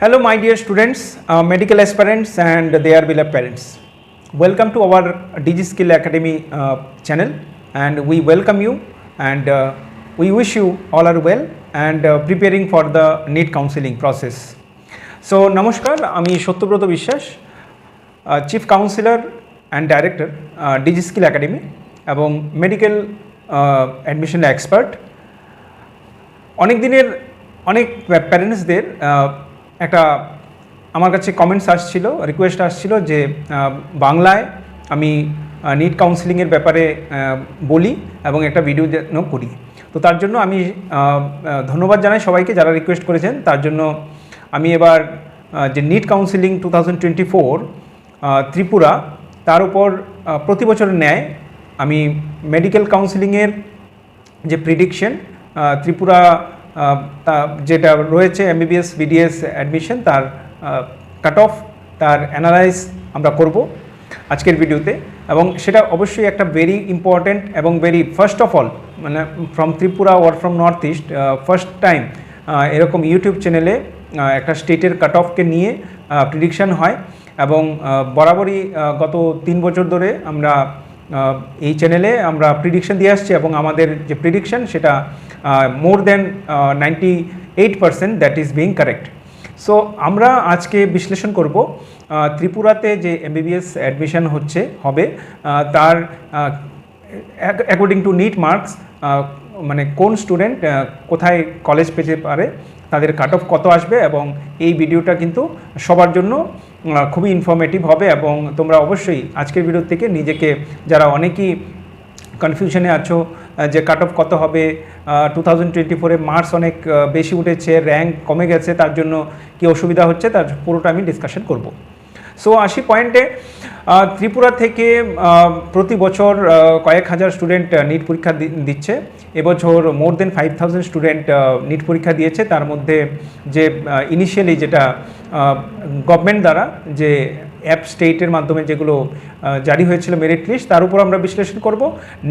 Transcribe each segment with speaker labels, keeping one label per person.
Speaker 1: Hello, my dear students, medical aspirants, and their beloved parents. Welcome to our DigiSkill Academy channel, and we welcome you and we wish you all are well and preparing for the NEET counseling process. So, নমস্কার, আমি Satyabrata Biswas, chief counsellor and director DigiSkill academy এবং medical admission expert. অনেক দিনের অনেক প্যারেন্টসদের একটা আমার কাছে comments আসছিল, রিকোয়েস্ট আসছিল যে বাংলায় আমি নিট কাউন্সিলিংয়ের ব্যাপারে বলি এবং একটা ভিডিও যেন করি। তো তার জন্য আমি ধন্যবাদ জানাই সবাইকে যারা রিকোয়েস্ট করেছেন। তার জন্য আমি এবার যে নিট কাউন্সিলিং 2024 ত্রিপুরা, তার উপর প্রতি বছরের ন্যায় আমি মেডিকেল কাউন্সিলিংয়ের যে প্রিডিকশন ত্রিপুরা যেটা রয়েছে এমবিবিএস বিডিএস অ্যাডমিশন, তার কাট অফ, তার অ্যানালাইজ আমরা করব আজকের ভিডিওতে। এবং সেটা অবশ্যই একটা ভেরি ইম্পর্ট্যান্ট এবং ভেরি ফার্স্ট অফ অল, মানে from Tripura or from north east first time এরকম ইউটিউব চ্যানেলে একটা স্টেটের কাট অফকে নিয়ে প্রিডিকশান হয়। এবং বরাবরই গত 3 বছর ধরে আমরা এই চ্যানেলে আমরা প্রিডিকশন দিয়ে আসছি এবং আমাদের যে প্রিডিকশন সেটা মোর দেন 98% that is being correct. So আমরা আজকে বিশ্লেষণ করব ত্রিপুরাতে যে এমবিবিএস অ্যাডমিশন হবে তার অ্যাকর্ডিং টু নিট মার্কস, মানে কোন স্টুডেন্ট কোথায় কলেজ পেতে পারে, তাদের কাট অফ কত আসবে। এবং এই ভিডিওটা কিন্তু সবার জন্য খুবই ইনফরমেটিভ হবে এবং তোমরা অবশ্যই আজকের ভিডিও থেকে নিজেকে, যারা অনেকেই কনফিউশনে আছো যে কাট অফ কত হবে, 2024-এ মার্কস অনেক বেশি উঠেছে, র্যাঙ্ক কমে গেছে, তার জন্য কী অসুবিধা হচ্ছে, তার পুরোটা আমি ডিসকাশন করব। সো 80 পয়েন্টে ত্রিপুরা থেকে প্রতি বছর কয়েক হাজার স্টুডেন্ট নিট পরীক্ষা দিচ্ছে। এবছর মোর দেন 5000 স্টুডেন্ট নিট পরীক্ষা দিয়েছে। তার মধ্যে যে ইনিশিয়ালি যেটা গভর্নমেন্ট দ্বারা যে অ্যাপ স্টেটের মাধ্যমে যেগুলো জারি হয়েছিল মেরিট লিস্ট, তার উপর আমরা বিশ্লেষণ করব।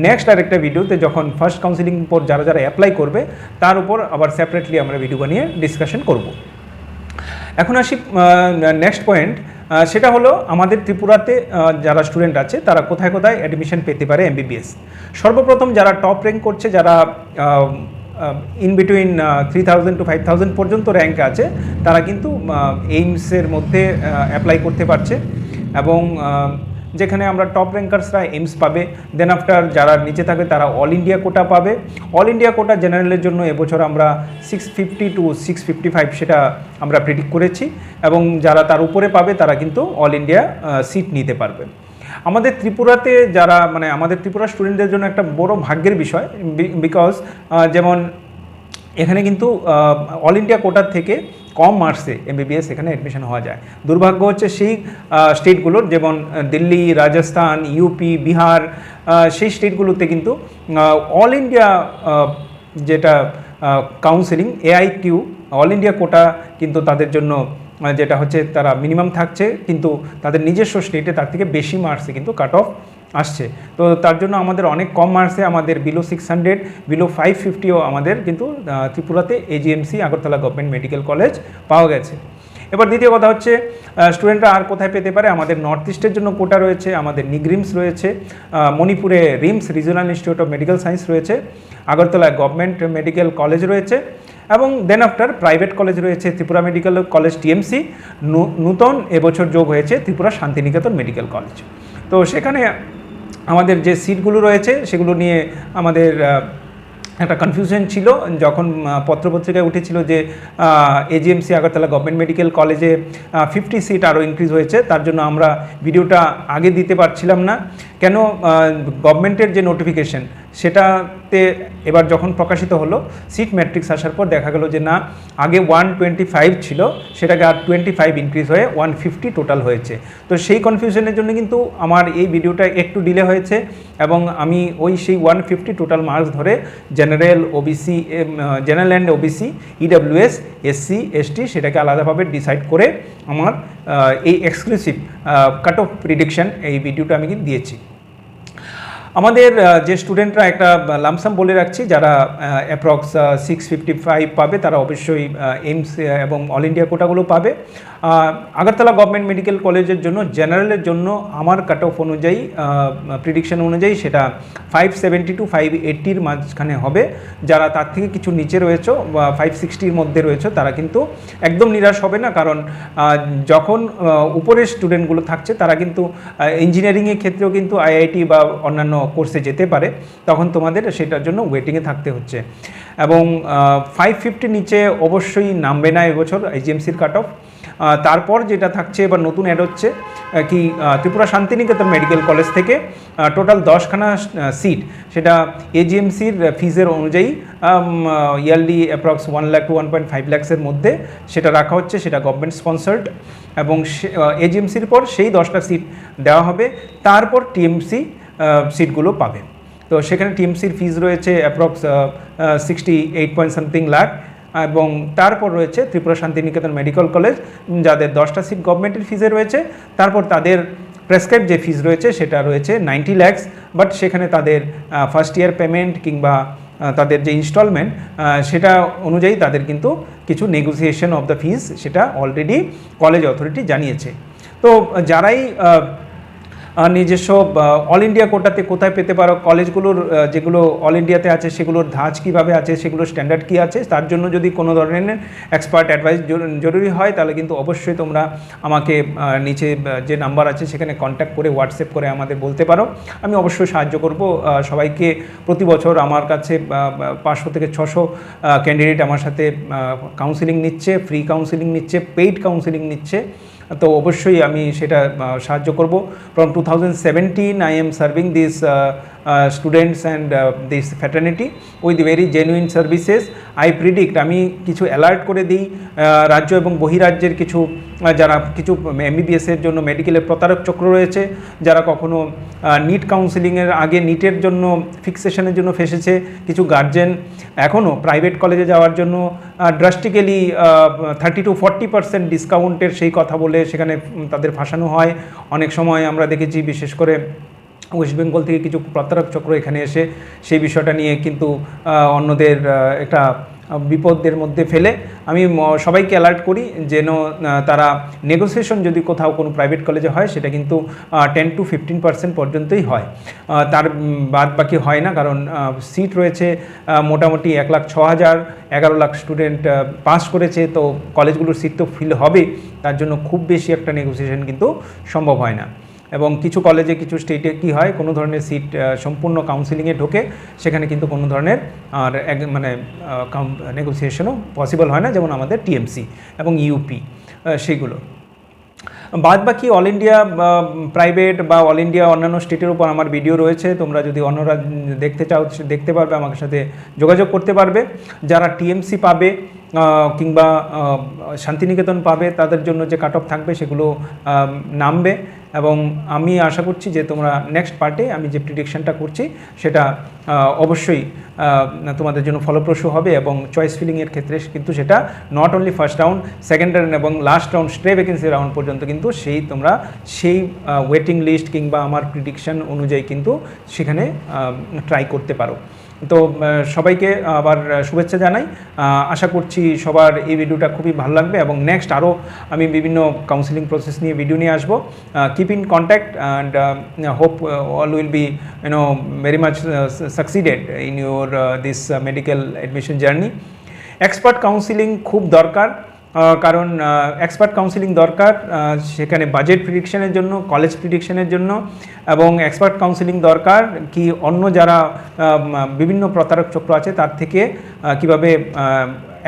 Speaker 1: নেক্সট আরেকটা ভিডিওতে যখন ফার্স্ট কাউন্সিলিং পর যারা যারা অ্যাপ্লাই করবে তার উপর আবার সেপারেটলি আমরা ভিডিও বানিয়ে ডিসকাশন করব। এখন আসি নেক্সট পয়েন্ট, সেটা হলো আমাদের ত্রিপুরাতে যারা স্টুডেন্ট আছে তারা কোথায় কোথায় অ্যাডমিশন পেতে পারে এমবিবিএস। সর্বপ্রথম যারা টপ র্যাঙ্ক করছে, যারা ইন বিটুইন 3000 to 5000 পর্যন্ত র্যাঙ্ক আছে, তারা কিন্তু এইমসের মধ্যে অ্যাপ্লাই করতে পারছে। এবং যেখানে আমরা টপ র্যাঙ্কার্সরা এইমস পাবে, দেন আফটার যারা নিচে থাকবে তারা অল ইন্ডিয়া কোটা পাবে। অল ইন্ডিয়া কোটা জেনারেলের জন্য এবছর আমরা 650 to 655 সেটা আমরা প্রেডিক্ট করেছি। এবং যারা তার উপরে পাবে তারা কিন্তু অল ইন্ডিয়া সিট নিতে পারবে। আমাদের ত্রিপুরাতে যারা, মানে আমাদের ত্রিপুরা স্টুডেন্টদের জন্য একটা বড় ভাগ্যের বিষয়, বিকজ যেমন এখানে কিন্তু অল ইন্ডিয়া কোটার থেকে কম মার্কসে এমবিবিএস এখানে অ্যাডমিশন হওয়া যায়। দুর্ভাগ্য হচ্ছে সেই স্টেটগুলোর, যেমন দিল্লি, রাজস্থান, ইউপি, বিহার, সেই স্টেটগুলোতে কিন্তু অল ইন্ডিয়া যেটা কাউন্সিলিং এআইকিউ অল ইন্ডিয়া কোটা কিন্তু তাদের জন্য যেটা হচ্ছে তারা মিনিমাম থাকছে, কিন্তু তাদের নিজস্ব স্টেটে তার থেকে বেশি মার্কসে কিন্তু কাট অফ আসছে। তো তার জন্য আমাদের অনেক কম মার্কসে, আমাদের বিলো 600, বিলো 550ও আমাদের কিন্তু ত্রিপুরাতে AGMC Agartala government medical college পাওয়া গেছে। এবার দ্বিতীয় কথা হচ্ছে স্টুডেন্টরা আর কোথায় পেতে পারে। আমাদের নর্থ ইস্টের জন্য কোটা রয়েছে, আমাদের নিগরিমস রয়েছে, মণিপুরে rims regional institute of medical science রয়েছে, আগরতলায় গভর্নমেন্ট মেডিকেল কলেজ রয়েছে, এবং দেন আফটার প্রাইভেট কলেজ রয়েছে ত্রিপুরা মেডিকেল কলেজ টিএমসি, নূতন এবছর যোগ হয়েছে ত্রিপুরা শান্তিনিকেতন মেডিকেল কলেজ। তো সেখানে আমাদের যে সিটগুলো রয়েছে সেগুলো নিয়ে আমাদের একটা কনফিউশন ছিল যখন পত্রপত্রিকায় উঠেছিল যে এজিএমসি আগরতলা গভর্নমেন্ট মেডিকেল কলেজে 50 সিট আরও ইনক্রিজ হয়েছে। তার জন্য আমরা ভিডিওটা আগে দিতে পারছিলাম না। কেন, গভর্নমেন্টের যে নোটিফিকেশন সেটাতে এবার যখন প্রকাশিত হলো, সিট ম্যাট্রিক্স আসার পর দেখা গেল যে না, আগে 125 ছিল, সেটাকে আর 25 ইনক্রিজ হয়ে 150 টোটাল হয়েছে। তো সেই কনফিউশনের জন্য কিন্তু আমার এই ভিডিওটা একটু ডিলে হয়েছে এবং আমি সেই 150 টোটাল মার্কস ধরে general, OBC, general and OBC, EWS, SC, ST সেটাকে আলাদাভাবে ডিসাইড করে আমার এই এক্সক্লুসিভ কাট অফ প্রিডিকশন এই ভিডিওটা আমি দিয়েছি। আমাদের যে স্টুডেন্টরা একটা লামসাম বলে রাখছি, যারা অ্যাপ্রক্স 655 পাবে তারা অবশ্যই এইমস এবং অল ইন্ডিয়া কোটাগুলো পাবে। আগরতলা গভর্নমেন্ট মেডিকেল কলেজের জন্য জেনারেলের জন্য আমার কাট অফ অনুযায়ী প্রিডিকশন অনুযায়ী সেটা 570 টু 580-র মাঝখানে হবে। যারা তার থেকে কিছু নিচে রয়েছে বা 560-র মধ্যে রয়েছে তারা কিন্তু একদম নিরাশ হবে না, কারণ যখন উপরের স্টুডেন্টগুলো থাকছে তারা কিন্তু ইঞ্জিনিয়ারিংয়ের ক্ষেত্রেও কিন্তু আইআইটি বা অন্যান্য কোর্সে যেতে পারে, তখন তোমাদের সেটার জন্য ওয়েটিংয়ে থাকতে হচ্ছে। এবং 550 নিচে অবশ্যই নামবে না এবছর আইজিএমসির কাট অফ। তারপর যেটা থাকছে এবার নতুন অ্যাড হচ্ছে কি ত্রিপুরা শান্তিনিকেতন মেডিকেল কলেজ থেকে টোটাল 10খানা সিট, সেটা এজিএমসির ফিজের অনুযায়ী ইয়ারলি অ্যাপ্রক্স 1 লাখ টু 1.5 লাখসের মধ্যে সেটা রাখা হচ্ছে, সেটা গভর্নমেন্ট স্পন্সার্ড। এবং এজিএমসির পর সেই 10টা সিট দেওয়া হবে, তারপর টিএমসি সিটগুলো পাবে। তো সেখানে টিএমসির ফিজ রয়েছে অ্যাপ্রক্স 68 সামথিং লাখ। এবং তারপর রয়েছে ত্রিপুরা শান্তিনিকেতন মেডিকেল কলেজ, যাদের 10টা সিট গভর্নমেন্টের ফিজে রয়েছে। তারপর তাদের প্রেসক্রাইব যে ফিজ রয়েছে সেটা রয়েছে 90 লাখস, বাট সেখানে তাদের ফার্স্ট ইয়ার পেমেন্ট কিংবা তাদের যে ইনস্টলমেন্ট সেটা অনুযায়ী তাদের কিন্তু কিছু নেগোসিয়েশন অফ দ্য ফিজ সেটা অলরেডি কলেজ অথরিটি জানিয়েছে। তো যারাই নিজস্ব অল ইন্ডিয়া কোটাতে কোথায় পেতে পারো, কলেজগুলোর যেগুলো অল ইন্ডিয়াতে আছে সেগুলোর ধাঁচ কীভাবে আছে, সেগুলোর স্ট্যান্ডার্ড কী আছে, তার জন্য যদি কোনো ধরনের এক্সপার্ট অ্যাডভাইস জরুরি হয় তাহলে কিন্তু অবশ্যই তোমরা আমাকে নিচে যে নাম্বার আছে সেখানে কন্ট্যাক্ট করে হোয়াটসঅ্যাপ করে আমাদের বলতে পারো। আমি অবশ্যই সাহায্য করব। সবাইকে প্রতি বছর আমার কাছে 500 থেকে 600 ক্যান্ডিডেট আমার সাথে কাউন্সিলিং নিচ্ছে, ফ্রি কাউন্সিলিং নিচ্ছে, পেইড কাউন্সিলিং নিচ্ছে। তো অবশ্যই আমি সেটা সাহায্য করব। From 2017 I am serving these students and this fraternity with very genuine services. I predict, আমি কিছু অ্যালার্ট করে দিই রাজ্য এবং বহিরাজ্যের কিছু যারা কিছু এমবিবিএসের জন্য মেডিকেলের প্রতারক চক্র রয়েছে, যারা কখনো নিট কাউন্সিলিংয়ের আগে নিটের জন্য ফিক্সেশনের জন্য ফেসেছে, কিছু গার্জেন এখনও প্রাইভেট কলেজে যাওয়ার জন্য ড্রাস্টিক্যালি 30 to 40% ডিসকাউন্টের সেই কথা বলে সেখানে তাদের ফাঁসানো হয়। অনেক সময় আমরা দেখেছি বিশেষ করে ওয়েস্ট বেঙ্গল থেকে কিছু প্রতারক চক্র এখানে এসে সেই বিষয়টা নিয়ে কিন্তু অন্যদের একটা বিপদের মধ্যে ফেলে। আমি সবাইকে অ্যালার্ট করি যেন তারা নেগোসিয়েশন যদি কোথাও কোনো প্রাইভেট কলেজে হয় সেটা কিন্তু 10 to 15% পর্যন্তই হয়, তার বাদ বাকি হয় না। কারণ সিট রয়েছে মোটামুটি 1,06,000, 11 লাখ স্টুডেন্ট পাস করেছে, তো কলেজগুলোর সিট তো ফিল হবেই, তার জন্য খুব বেশি একটা নেগোসিয়েশন কিন্তু সম্ভব হয় না। এবং কিছু কলেজে কিছু স্টেটে কি হয়, কোনো ধরনের সিট সম্পূর্ণ কাউন্সিলিংয়ে ঢোকে, সেখানে কিন্তু কোনো ধরনের আর মানে নেগোসিয়েশনও পসিবল হয় না, যেমন আমাদের টিএমসি এবং ইউপি সেগুলো। বাদ বাকি অল ইন্ডিয়া প্রাইভেট বা অল ইন্ডিয়া অন্যান্য স্টেটের উপর আমার ভিডিও রয়েছে, তোমরা যদি অন্যরা দেখতে চাও দেখতে পারবে, আমার সাথে যোগাযোগ করতে পারবে। যারা টিএমসি পাবে কিংবা শান্তিনিকেতন পাবে তাদের জন্য যে কাট অফ থাকবে সেগুলো নামবে। এবং আমি আশা করছি যে তোমরা নেক্সট পার্টে আমি যে প্রিডিকশনটা করছি সেটা অবশ্যই তোমাদের জন্য ফলপ্রসূ হবে। এবং চয়েস ফিলিংয়ের ক্ষেত্রে কিন্তু সেটা not only first round, second round এবং লাস্ট রাউন্ড স্ট্রে ভ্যাকেন্সি রাউন্ড পর্যন্ত কিন্তু তোমরা সেই ওয়েটিং লিস্ট কিংবা আমার প্রিডিকশন অনুযায়ী কিন্তু সেখানে ট্রাই করতে পারো। তো সবাইকে আবার শুভেচ্ছা জানাই। আশা করছি সবার এই ভিডিওটা খুবই ভালো লাগবে এবং নেক্সট আরও আমি বিভিন্ন কাউন্সিলিং প্রসেস নিয়ে ভিডিও নিয়ে আসবো। Keep in contact and hope all will be very much succeeded in your this medical admission journey. Expert counselling খুব দরকার, কারণ এক্সপার্ট কাউন্সিলিং দরকার সেখানে বাজেট প্রিডিকশনের জন্য, কলেজ প্রিডিকশনের জন্য, এবং এক্সপার্ট কাউন্সিলিং দরকার কি অন্য যারা বিভিন্ন প্রতারক চক্র আছে তার থেকে কিভাবে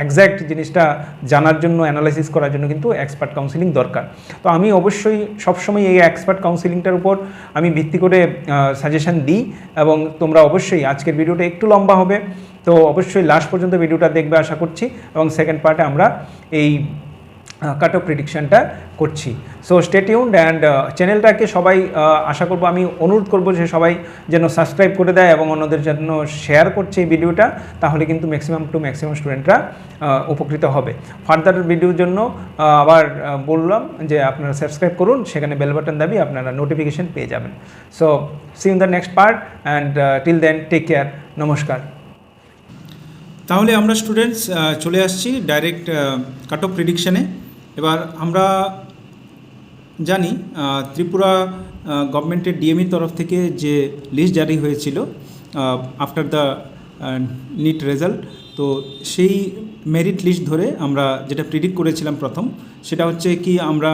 Speaker 1: এক্স্যাক্ট জিনিসটা জানার জন্য, অ্যানালাইসিস করার জন্য কিন্তু এক্সপার্ট কাউন্সিলিং দরকার। তো আমি অবশ্যই সবসময় এই এক্সপার্ট কাউন্সিলিংটার উপর আমি ভিত্তি করে সাজেশন দিই। এবং তোমরা অবশ্যই, আজকের ভিডিওটা একটু লম্বা হবে, তো অবশ্যই লাস্ট পর্যন্ত ভিডিওটা দেখবে আশা করছি। এবং সেকেন্ড পার্টে আমরা এই কাট অফ প্রেডিকশনটা করছি। সো স্টে টিউনড অ্যান্ড চ্যানেলটাকে সবাই আশা করব, আমি অনুরোধ করব যে সবাই যেন সাবস্ক্রাইব করে দেয় এবং অন্যদের জন্য শেয়ার করছে এই ভিডিওটা, তাহলে কিন্তু ম্যাক্সিমাম স্টুডেন্টরা উপকৃত হবে। ফার্দার ভিডিওর জন্য আবার বললাম যে আপনারা সাবস্ক্রাইব করুন, সেখানে বেল বাটন দাবি আপনারা নোটিফিকেশন পেয়ে যাবেন। So see in the next part and till then take care, নমস্কার।
Speaker 2: তাহলে আমরা স্টুডেন্টস চলে আসছি ডাইরেক্ট কাট অফ প্রেডিকশানে। এবার আমরা জানি ত্রিপুরা গভর্নমেন্টের ডিএমইর তরফ থেকে যে লিস্ট জারি হয়েছিল আফটার দ্য নিট রেজাল্ট, তো সেই মেরিট লিস্ট ধরে আমরা যেটা প্রেডিক্ট করেছিলাম প্রথম, সেটা হচ্ছে কি আমরা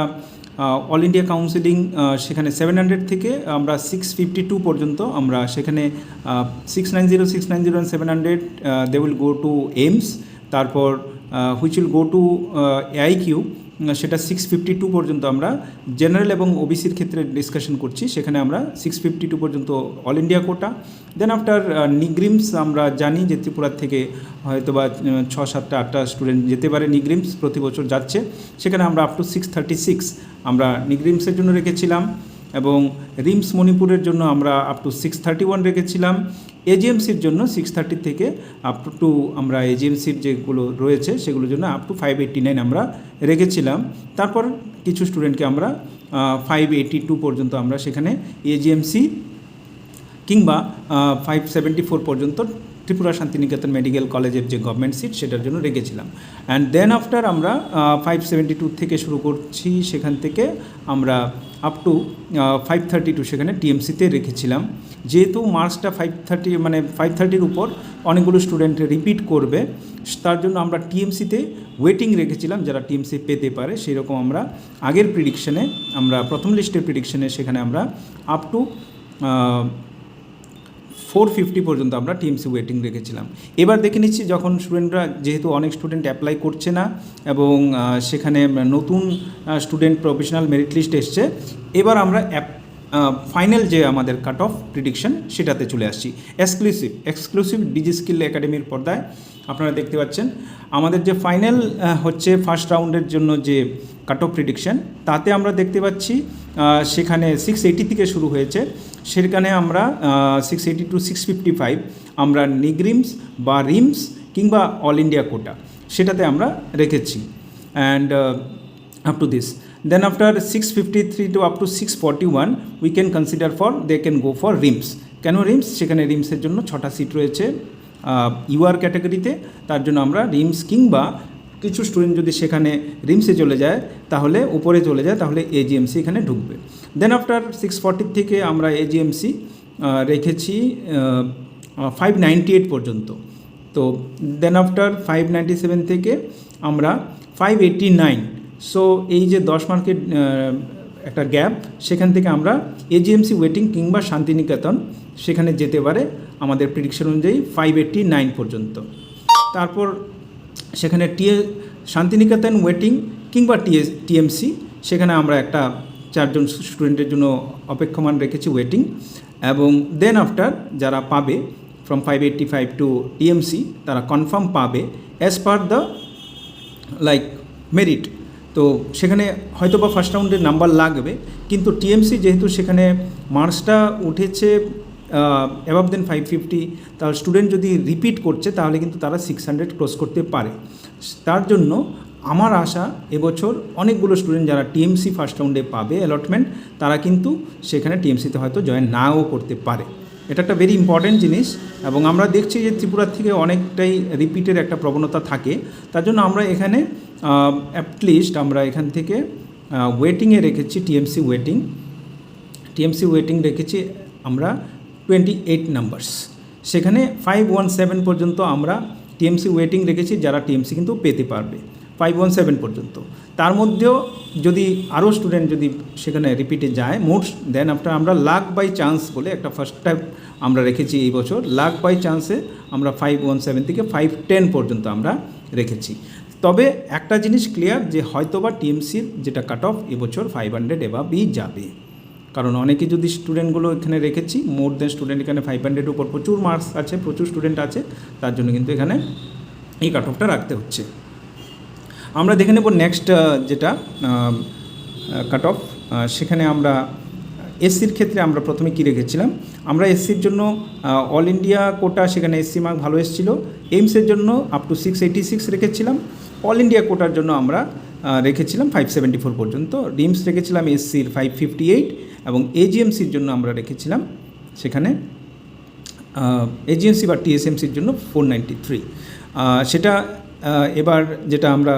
Speaker 2: অল ইন্ডিয়া কাউন্সিলিং সেখানে 700 থেকে আমরা 652 পর্যন্ত আমরা সেখানে 690, 690 and 700 they will go to AIIMS. তারপর which will go to AIQ, সেটা 652 পর্যন্ত আমরা জেনারেল এবং ওবিসির ক্ষেত্রে ডিসকাশন করছি। সেখানে আমরা 652 পর্যন্ত all India quota. Then after NEIGRIHMS আমরা জানি যে ত্রিপুরার থেকে হয়তো বা 6, 7, 8টা স্টুডেন্ট যেতে পারে, নিগ্রিমস প্রতি বছর যাচ্ছে। সেখানে আমরা আপ টু 636 আমরা নিগ্রিমসের জন্য রেখেছিলাম, এবং রিমস মণিপুরের জন্য আমরা আপ টু 631 রেখেছিলাম। এজিএমসির জন্য 630 থেকে আপ টু আমরা এজিএমসির যেগুলো রয়েছে সেগুলোর জন্য আপ টু 589 আমরা রেখেছিলাম। তারপর কিছু স্টুডেন্টকে আমরা 582 পর্যন্ত আমরা সেখানে এজিএমসি কিংবা 574 পর্যন্ত ত্রিপুরা শান্তিনিকেতন মেডিকেল কলেজের যে গভর্নমেন্ট সিট সেটার জন্য রেখেছিলাম। অ্যান্ড দেন আফটার আমরা 572 থেকে শুরু করছি, সেখান থেকে আমরা আপ টু 532 সেখানে টিএমসিতে রেখেছিলাম। যেহেতু মার্কসটা 530 মানে 530-র উপর অনেকগুলো স্টুডেন্ট রিপিট করবে, তার জন্য আমরা টিএমসিতে ওয়েটিং রেখেছিলাম যারা টিএমসি পেতে পারে। সেই রকম আমরা আগের প্রিডিকশনে, আমরা প্রথম লিস্টের প্রিডিকশনে সেখানে আমরা আপ টু 450 পর্যন্ত আমরা টিএমসি ওয়েটিং রেখেছিলাম। এবার দেখে নিচ্ছি, যখন স্টুডেন্টরা, যেহেতু অনেক স্টুডেন্ট অ্যাপ্লাই করছে না এবং সেখানে নতুন স্টুডেন্ট প্রফেশনাল মেরিট লিস্ট এসছে, এবার আমরা ফাইনাল যে আমাদের কাট অফ প্রিডিকশন সেটাতে চলে আসছি। এক্সক্লুসিভ ডিজি স্কিল একাডেমির পর্দায় আপনারা দেখতে পাচ্ছেন আমাদের যে ফাইনাল হচ্ছে ফার্স্ট রাউন্ডের জন্য যে কাট অফ প্রিডিকশন, তাতে আমরা দেখতে পাচ্ছি সেখানে 680 থেকে শুরু হয়েছে। সেখানে আমরা 680 to 655 আমরা নিগ্রিমস বা রিমস কিংবা অল ইন্ডিয়া কোটা সেটাতে আমরা রেখেছি। And up to this, then after 653 to up to 641 we can consider for they can go for rims. কেন রিমস? সেখানে রিমসের জন্য 6টা সিট রয়েছে ইউআর ক্যাটাগরিতে, তার জন্য আমরা রিমস কিংবা কিছু স্টুডেন্ট যদি সেখানে রিমসে চলে যায়, তাহলে উপরে চলে যায়, তাহলে এজিএমসি এখানে ঢুকবে। দেন আফটার 640 থেকে আমরা এজিএমসি রেখেছি 598 পর্যন্ত। তো দেন আফটার 597 থেকে আমরা 589। সো এই যে 10 মার্কের একটা গ্যাপ, সেখান থেকে আমরা এজিএমসি ওয়েটিং কিংবা শান্তিনিকেতন সেখানে যেতে পারে আমাদের প্রেডিকশন অনুযায়ী 589 পর্যন্ত। তারপর সেখানে শান্তিনিকেতন ওয়েটিং কিংবা টিএমসি সেখানে আমরা একটা 4জন স্টুডেন্টের জন্য অপেক্ষমান রেখেছি ওয়েটিং। এবং দেন আফটার যারা পাবে ফ্রম 585 টু টিএমসি তারা কনফার্ম পাবে as per the like merit. তো সেখানে হয়তো বা ফার্স্ট রাউন্ডের নাম্বার লাগবে, কিন্তু টিএমসি যেহেতু সেখানে মার্কসটা উঠেছে অ্যাবাভ দেন 550, তার স্টুডেন্ট যদি রিপিট করছে তাহলে কিন্তু তারা 600 ক্রস করতে পারে। তার জন্য আমার আশা এবছর অনেকগুলো স্টুডেন্ট যারা টিএমসি ফার্স্ট রাউন্ডে পাবে অ্যালটমেন্ট, তারা কিন্তু সেখানে টিএমসিতে হয়তো জয়েন নাও করতে পারে। এটা একটা ভেরি ইম্পর্ট্যান্ট জিনিস, এবং আমরা দেখছি যে ত্রিপুরার থেকে অনেকটাই রিপিটের একটা প্রবণতা থাকে। তার জন্য আমরা এখানে অ্যাটলিস্ট আমরা এখান থেকে ওয়েটিংয়ে রেখেছি টিএমসি ওয়েটিং রেখেছি আমরা 28 নাম্বারস। সেখানে 517 পর্যন্ত আমরা টিএমসি ওয়েটিং রেখেছি, যারা টিএমসি কিন্তু পেতে পারবে 517 পর্যন্ত। তার মধ্যেও যদি আরও স্টুডেন্ট যদি সেখানে রিপিটে যায় মোট, দেন আফটার আমরা লাক বাই চান্স বলে একটা ফার্স্ট টাইম আমরা রেখেছি এই বছর। লাক বাই চান্সে আমরা 517 থেকে 510 পর্যন্ত আমরা রেখেছি। তবে একটা জিনিস ক্লিয়ার, যে হয়তোবা টিএমসির যেটা কাট অফ এবছর 500 এভাবেই যাবে, কারণ অনেকে যদি স্টুডেন্টগুলো এখানে রেখেছি, মোর দেন স্টুডেন্ট এখানে 500 উপর প্রচুর মার্কস আছে, প্রচুর স্টুডেন্ট আছে, তার জন্য কিন্তু এখানে এই কাট অফটা রাখতে হচ্ছে। আমরা দেখে নেব নেক্সট যেটা কাট অফ, সেখানে আমরা এসসির ক্ষেত্রে আমরা প্রথমে কী রেখেছিলাম, আমরা এসসির জন্য অল ইন্ডিয়া কোটা সেখানে এসসি মার্ক ভালো এসেছিল, এইমসের জন্য আপ টু 686 রেখেছিলাম, অল ইন্ডিয়া কোটার জন্য আমরা রেখেছিলাম 574 পর্যন্ত, রিমস রেখেছিলাম এসসির 558 এবং এজিএমসির জন্য আমরা রেখেছিলাম সেখানে এজিএমসি বা টিএসএমসির জন্য 493। সেটা এবার যেটা আমরা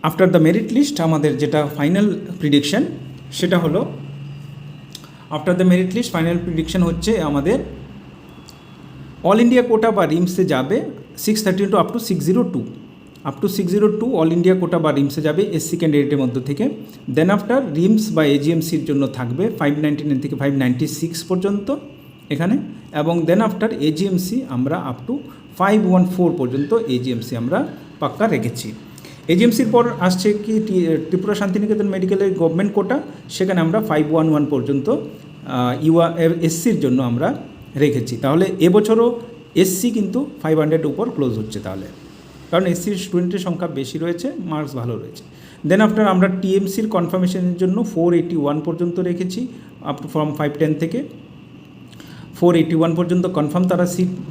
Speaker 2: আফটার দ্য মেরিট লিস্ট আমাদের যেটা ফাইনাল প্রিডিকশন সেটা হলো, after the merit list final prediction হচ্ছে আমাদের অল ইন্ডিয়া কোটা বা রিমসে যাবে 632 up to 602 all India quota বা রিমসে যাবে এসসি ক্যান্ডিডেটের মধ্যে থেকে। দেন আফটার রিমস বা এজিএমসির জন্য থাকবে 599 থেকে 596 পর্যন্ত এখানে, এবং দেন আফটার এজিএমসি আমরা আপ টু 514 পর্যন্ত এজিএমসি আমরা পাক্কা রেখেছি। এজিএমসির পর আসছে কি ত্রিপুরা শান্তিনিকেতন মেডিকেলের গভর্নমেন্ট কোটা, সেখানে আমরা 511 পর্যন্ত এসসির জন্য আমরা রেখেছি। তাহলে এবছরও এসসি কিন্তু 500 উপর ক্লোজ হচ্ছে, তাহলে কারণ এসসির স্টুডেন্টের সংখ্যা বেশি রয়েছে, মার্কস ভালো রয়েছে। দেন আফটার আমরা টিএমসির কনফার্মেশনের জন্য 481 পর্যন্ত রেখেছি, আপ ফ্রম 510 থেকে 481 পর্যন্ত কনফার্ম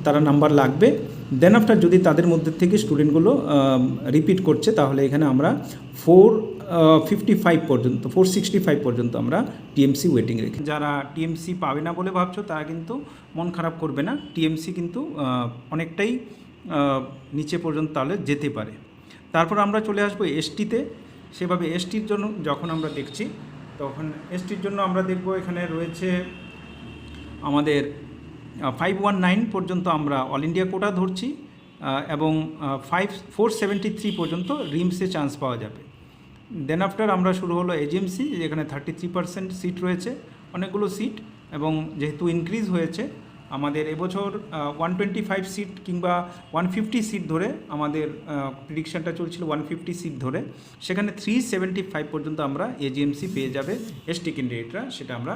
Speaker 2: তারা নাম্বার লাগবে। দেন আফটার যদি তাদের মধ্যে থেকে স্টুডেন্টগুলো রিপিট করছে তাহলে এখানে আমরা 465 পর্যন্ত আমরা টিএমসি ওয়েটিং রেখে। যারা টিএমসি পাবে না বলে ভাবছো তারা কিন্তু মন খারাপ করবে না, টিএমসি কিন্তু অনেকটাই নিচে পর্যন্ত তাহলে যেতে পারে। তারপর আমরা চলে আসবো এসটিতে। সেভাবে এসটির জন্য যখন আমরা দেখছি তখন এসটির জন্য আমরা দেখব এখানে রয়েছে আমাদের 519 পর্যন্ত আমরা অল ইন্ডিয়া কোটা ধরছি এবং 473 পর্যন্ত রিমসে চান্স পাওয়া যাবে। দেন আফটার আমরা শুরু হলো এজিএমসি, যেখানে 33% সিট রয়েছে, অনেকগুলো সিট, এবং যেহেতু ইনক্রিজ হয়েছে আমাদের এবছর 125 সিট কিংবা 150 সিট ধরে আমাদের প্রিডিকশানটা চলছিল 150 সিট ধরে, সেখানে 375 পর্যন্ত আমরা এজিএমসি পেয়ে যাবে এসটি ক্যান্ডিডেটরা, সেটা আমরা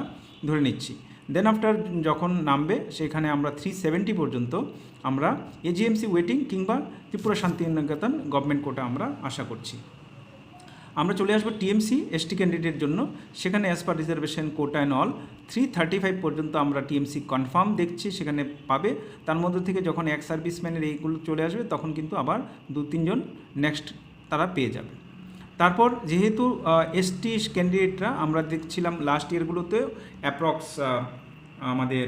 Speaker 2: ধরে নিচ্ছি। দেন আফটার যখন নামবে সেখানে আমরা 370 পর্যন্ত আমরা এজিএমসি ওয়েটিং কিংবা ত্রিপুরা শান্তিনিকেতন গভর্নমেন্ট কোটা আমরা আশা করছি। আমরা চলে আসবো টিএমসি এসটি ক্যান্ডিডেটের জন্য, সেখানে as per reservation quota and all 335 পর্যন্ত আমরা টিএমসি কনফার্ম দেখছি সেখানে পাবে। তার মধ্যে থেকে যখন এক সার্ভিসম্যানের এইগুলো চলে আসবে তখন কিন্তু আবার 2-3 জন নেক্সট তারা পেয়ে যাবে। তারপর যেহেতু এসটি ক্যান্ডিডেটরা আমরা দেখছিলাম লাস্ট ইয়ারগুলোতে অ্যাপ্রক্স আমাদের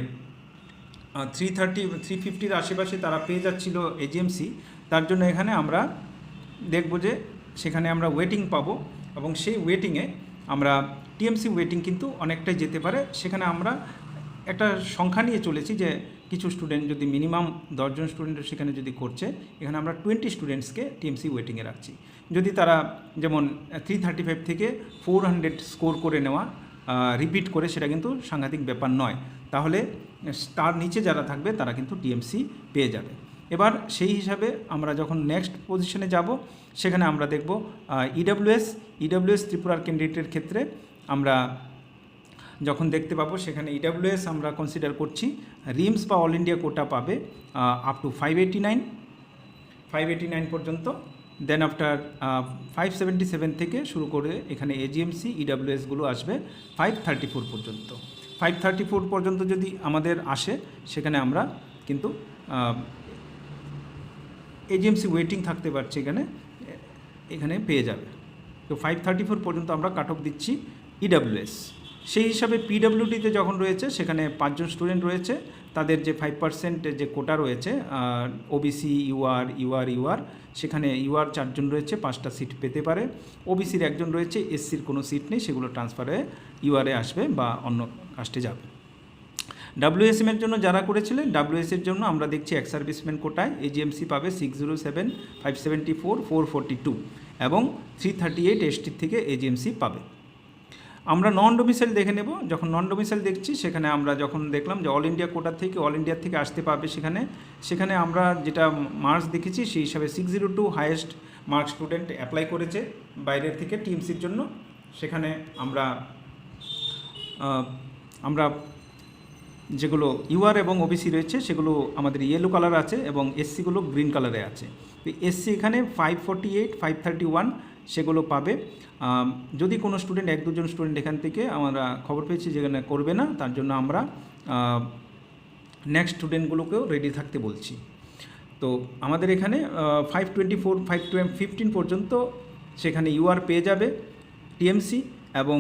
Speaker 2: 350-350 আশেপাশে তারা পেয়ে যাচ্ছিল এজিএমসি, তার জন্য এখানে আমরা দেখব যে সেখানে আমরা ওয়েটিং পাবো, এবং সেই ওয়েটিংয়ে আমরা টিএমসি ওয়েটিং কিন্তু অনেকটাই যেতে পারে। সেখানে আমরা একটা সংখ্যা নিয়ে চলেছি যে কিছু স্টুডেন্ট যদি মিনিমাম 10 জন স্টুডেন্ট সেখানে যদি করছে, এখানে আমরা 20 স্টুডেন্টসকে টিএমসি ওয়েটিংয়ে রাখছি। যদি তারা যেমন 335 থেকে 400 স্কোর করে নেওয়া রিপিট করে, সেটা কিন্তু সাংঘাতিক ব্যাপার নয়, তাহলে তার নিচে যারা থাকবে তারা কিন্তু টিএমসি পেয়ে যাবে। এবার সেই হিসাবে আমরা যখন নেক্সট পজিশনে যাব সেখানে আমরা দেখব ইডাব্লিউএস ত্রিপুরার ক্যান্ডিডেটের ক্ষেত্রে আমরা যখন দেখতে পাবো সেখানে ইডাব্লিউএস আমরা কনসিডার করছি রিমস বা অল ইন্ডিয়া কোটা পাবে আপ টু 589 পর্যন্ত। দেন আফটার 577 থেকে শুরু করে এখানে এজিএমসি ইডাব্লিউএসগুলো আসবে 534 পর্যন্ত। 534 পর্যন্ত যদি আমাদের আসে সেখানে আমরা কিন্তু এজিএমসি ওয়েটিং থাকতে পারছে এখানে পেয়ে যাবে। তো 534 পর্যন্ত আমরা কাট অফ দিচ্ছি ইডাব্লিউএস। সেই হিসাবে পিডাব্লিউডিতে যখন রয়েছে সেখানে 5 জন স্টুডেন্ট রয়েছে, তাদের যে 5% যে কোটা রয়েছে ওবিসি ইউআর সেখানে ইউআর 4 জন রয়েছে, 5টা সিট পেতে পারে। ওবিসির 1 জন রয়েছে, এসসির কোনো সিট নেই, সেগুলো ট্রান্সফারে ইউআরে আসবে বা অন্য কাস্টে যাবে। ডাব্লিউএসএমের জন্য যারা করেছিলেন ডাব্লিউএসের জন্য আমরা দেখছি এক্স সার্ভিসম্যান কোটায় এজিএমসি পাবে 607, 574, 442 এবং 338 এসটির থেকে এজিএমসি পাবে। আমরা নন ডোমিসাইল দেখে নেব। যখন নন ডোমিসাইল দেখছি সেখানে আমরা যখন দেখলাম যে অল ইন্ডিয়া কোটা থেকে অল ইন্ডিয়া থেকে আসতে পারবে, সেখানে আমরা যেটা মার্কস দেখেছি সেই হিসাবে 602 হাইয়েস্ট মার্ক স্টুডেন্ট অ্যাপ্লাই করেছে বাইরের থেকে টিএমসির জন্য। সেখানে আমরা যেগুলো ইউআর এবং ওবিসি রয়েছে সেগুলো আমাদের ইয়েলো কালার আছে এবং এসসিগুলো গ্রিন কালারে আছে। তো এসসি এখানে 548, 531 সেগুলো পাবে। যদি কোনো স্টুডেন্ট, 1-2 জন স্টুডেন্ট এখান থেকে আমরা খবর পেয়েছি যেখানে করবে না, তার জন্য আমরা নেক্সট স্টুডেন্টগুলোকেও রেডি থাকতে বলছি। তো আমাদের এখানে 524, 515 পর্যন্ত সেখানে ইউআর পেয়ে যাবে টিএমসি, এবং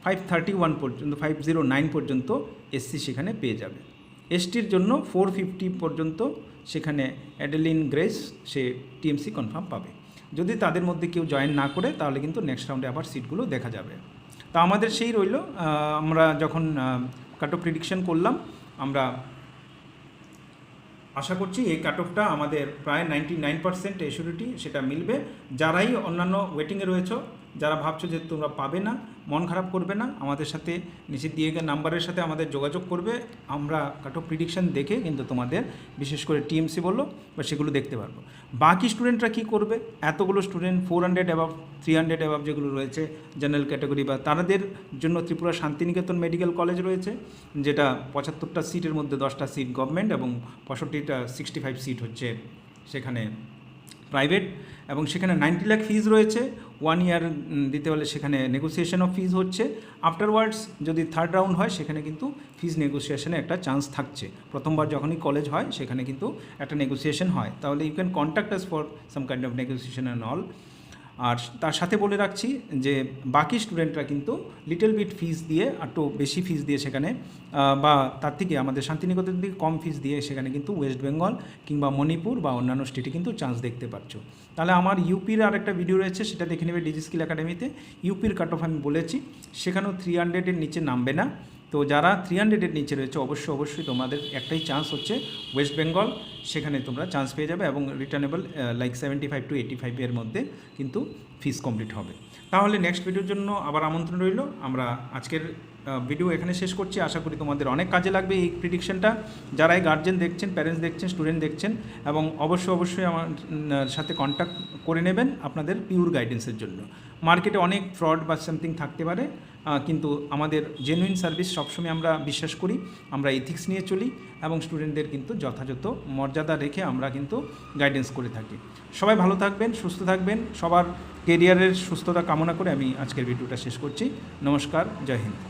Speaker 2: 531 পর্যন্ত, 509 পর্যন্ত এসসি সেখানে পেয়ে যাবে। এসটির জন্য 450 পর্যন্ত সেখানে অ্যাডেলিন গ্রেস সে টিএমসি কনফার্ম পাবে। যদি তাদের মধ্যে কেউ জয়েন না করে তাহলে কিন্তু নেক্সট রাউন্ডে আবার সিটগুলো দেখা যাবে। তো আমাদের সেই রইল, আমরা যখন কাট অফ প্রেডিকশন করলাম, আমরা আশা করছি এই কাট অফটা আমাদের প্রায় 99% এসিউরিটি সেটা মিলবে। যারাই অন্যান্য ওয়েটিংয়ে রয়েছে, যারা ভাবছো যে তোমরা পাবে না, মন খারাপ করবে না, আমাদের সাথে নিচে দিয়ে নাম্বারের সাথে আমাদের যোগাযোগ করবে। আমরা কাট অফ প্রিডিকশন দেখে কিন্তু তোমাদের বিশেষ করে টিএমসি বলো বা সেগুলো দেখতে পারবো। বাকি স্টুডেন্টরা কি করবে, এতগুলো স্টুডেন্ট 400 অ্যাবাভ, 300 অ্যাবাভ যেগুলো রয়েছে জেনারেল ক্যাটাগরি, বা তাদের জন্য ত্রিপুরা শান্তিনিকেতন মেডিকেল কলেজ রয়েছে, যেটা 75টা সিটের মধ্যে 10টা সিট গভর্নমেন্ট এবং 65টা 65 সিট হচ্ছে সেখানে প্রাইভেট, এবং সেখানে 90 লাখ ফিজ রয়েছে। 1 ইয়ার দিতে হলে সেখানে নেগোসিয়েশন অফ ফিজ হচ্ছে। আফটারওয়ার্ডস যদি থার্ড রাউন্ড হয় সেখানে কিন্তু ফিজ নেগোসিয়েশনে একটা চান্স থাকছে। প্রথমবার যখনই কলেজ হয় সেখানে কিন্তু একটা নেগোসিয়েশন হয়, তাহলে you can contact us for some kind of negotiation and all. আর তার সাথে বলে রাখছি যে বাকি স্টুডেন্টরা কিন্তু লিটল বিট ফিস দিয়ে, একটু বেশি ফিস দিয়ে সেখানে, বা তার থেকে আমাদের শান্তিনিকেতন থেকে কম ফিস দিয়ে সেখানে কিন্তু ওয়েস্ট বেঙ্গল কিংবা মণিপুর বা অন্যান্য স্টেটে কিন্তু চান্স দেখতে পাচ্ছ। তাহলে আমার ইউপির আর একটা ভিডিও রয়েছে, সেটা দেখে নেবে ডিজি স্কিল একাডেমিতে। ইউপির কাট অফ আমি বলেছি, সেখানেও 300-এর নিচে নামবে না। তো যারা 300-এর নিচে রয়েছে অবশ্যই তোমাদের একটাই চান্স হচ্ছে ওয়েস্ট বেঙ্গল, সেখানে তোমরা চান্স পেয়ে যাবে, এবং রিটার্নেবল লাইক 75 to 85 মধ্যে কিন্তু ফিস কমপ্লিট হবে। তাহলে নেক্সট ভিডিওর জন্য আবার আমন্ত্রণ রইল। আমরা আজকের ভিডিও এখানে শেষ করছি। আশা করি তোমাদের অনেক কাজে লাগবে এই প্রেডিকশনটা। যারাই গার্জেন দেখছেন, প্যারেন্টস দেখছেন, স্টুডেন্ট দেখছেন, এবং অবশ্যই আমার সাথে কন্ট্যাক্ট করে নেবেন আপনাদের পিওর গাইডেন্সের জন্য। মার্কেটে অনেক ফ্রড বা সামথিং থাকতে পারে, কিন্তু আমাদের জেনুইন সার্ভিস সবসময় আমরা বিশ্বাস করি, আমরা এথিক্স নিয়ে চলি, এবং স্টুডেন্টদের কিন্তু যথাযথ মর্যাদা রেখে আমরা কিন্তু গাইডেন্স করে থাকি। সবাই ভালো থাকবেন, সুস্থ থাকবেন, সবার কেরিয়ারের সুস্থতা কামনা করে আমি আজকের ভিডিওটা শেষ করছি। নমস্কার, জয় হিন্দ।